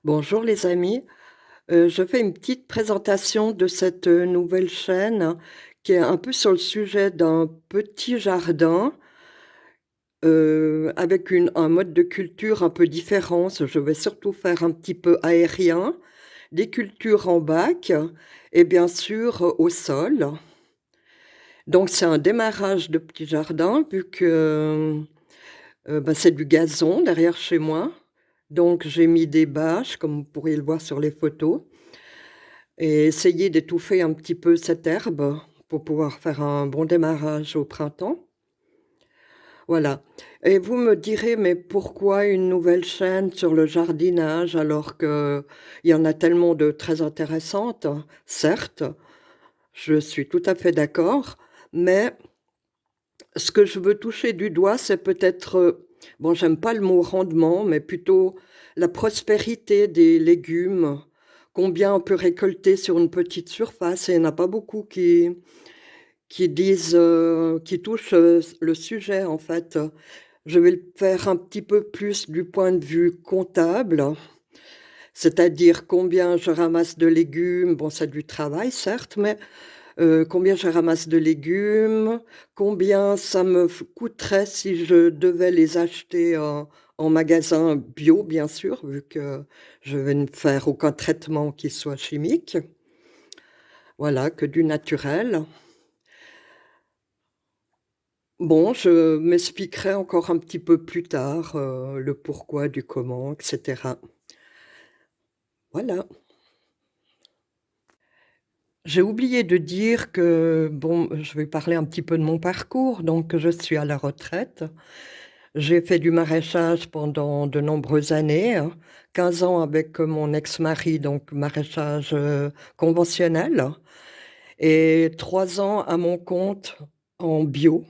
Bonjour les amis, je fais une petite présentation de cette, nouvelle chaîne qui est un peu sur le sujet d'un petit jardin, avec un mode de culture un peu différent. Je vais surtout faire un petit peu aérien, des cultures en bac et bien sûr, au sol. Donc c'est un démarrage de petit jardin vu que, bah, c'est du gazon derrière chez moi. Donc j'ai mis des bâches comme vous pourriez le voir sur les photos. Et essayer d'étouffer un petit peu cette herbe pour pouvoir faire un bon démarrage au printemps. Voilà. Et vous me direz: «Mais pourquoi une nouvelle chaîne sur le jardinage alors qu'il y en a tellement de très intéressantes?» Certes, je suis tout à fait d'accord, mais ce que je veux toucher du doigt, c'est peut-être, bon, j'aime pas le mot rendement, mais plutôt la prospérité des légumes. Combien on peut récolter sur une petite surface et il n'y en a pas beaucoup qui disent, qui touchent, le sujet, en fait. Je vais le faire un petit peu plus du point de vue comptable, c'est-à-dire combien je ramasse de légumes. Bon, c'est du travail, certes, mais combien je ramasse de légumes, combien ça me coûterait si je devais les acheter en magasin bio, bien sûr, vu que je vais ne faire aucun traitement qui soit chimique. Voilà, que du naturel. Bon, je m'expliquerai encore un petit peu plus tard, le pourquoi du comment, et cetera. Voilà. J'ai oublié de dire que, bon, je vais parler un petit peu de mon parcours. Donc, je suis à la retraite. J'ai fait du maraîchage pendant de nombreuses années, hein. 15 ans avec, mon ex-mari, donc maraîchage, conventionnel, et 3 ans à mon compte en bio.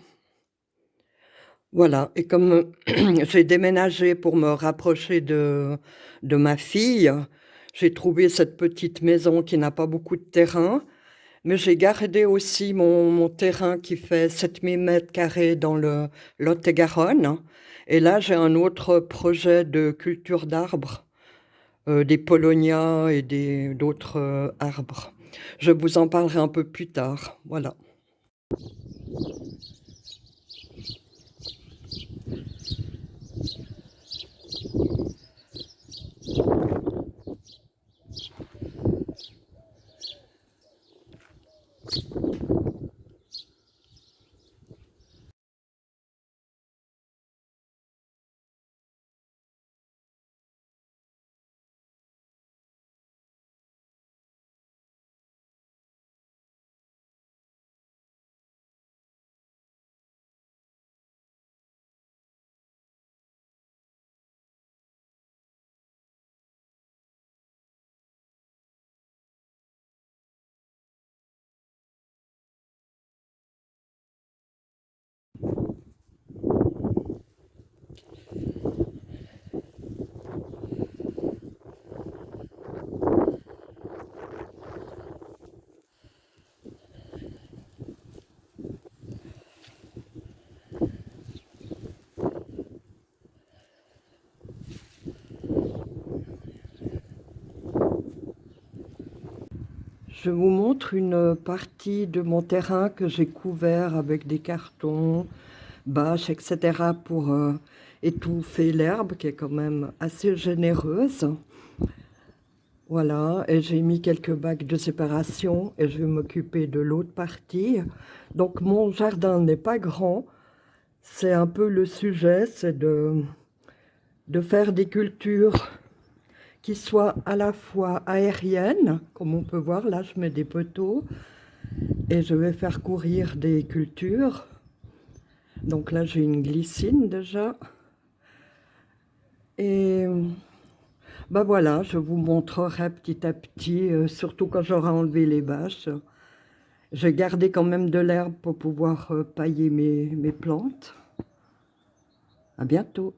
Voilà. Et comme, j'ai déménagé pour me rapprocher de ma fille, j'ai trouvé cette petite maison qui n'a pas beaucoup de terrain, mais j'ai gardé aussi mon terrain qui fait 7 000 m² dans le Lot-et-Garonne. Et là, j'ai un autre projet de culture d'arbres, des paulownias et d'autres, arbres. Je vous en parlerai un peu plus tard, voilà. Je vous montre une partie de mon terrain que j'ai couvert avec des cartons, bâches, et cetera pour, étouffer l'herbe qui est quand même assez généreuse. Voilà, et j'ai mis quelques bacs de séparation et je vais m'occuper de l'autre partie. Donc mon jardin n'est pas grand, c'est un peu le sujet, c'est de faire des cultures qui soient à la fois aériennes, comme on peut voir, là je mets des poteaux, et je vais faire courir des cultures. Donc là j'ai une glycine déjà. Et bah voilà, je vous montrerai petit à petit, surtout quand j'aurai enlevé les bâches. J'ai gardé quand même de l'herbe pour pouvoir pailler mes plantes. À bientôt.